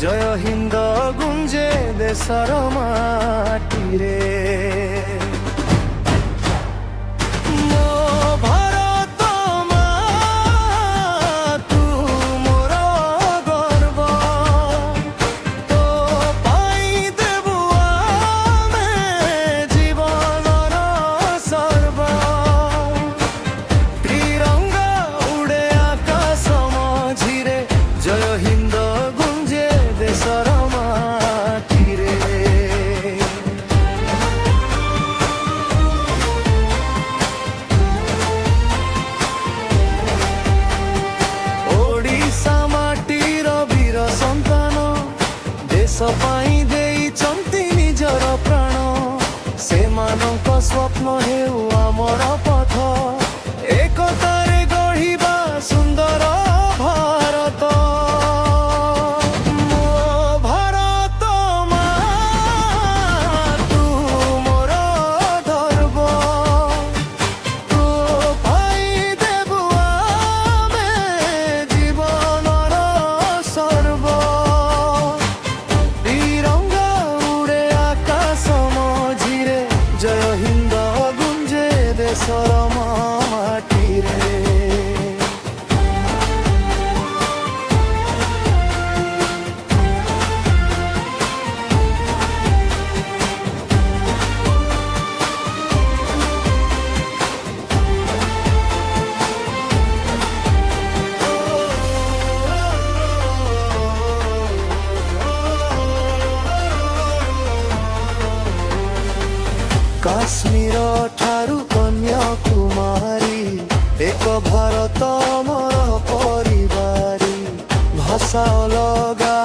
जय हिंद गुंजे देशर माटीरे। सपाई देइचंती निजर प्राण सेमानंक स्वप्न हेउ आमर पथ एकतारे गढ़िबा सुंदर भारत। मो भारत मा तू मोर गर्व तू पाई देबु आमे जीवनर सर्व। जय हिंद गुंजे देशर माटीरे। काश्मीर ठारू कन्याकुमारी एक भारत मोर परिवारी भाषा अलगा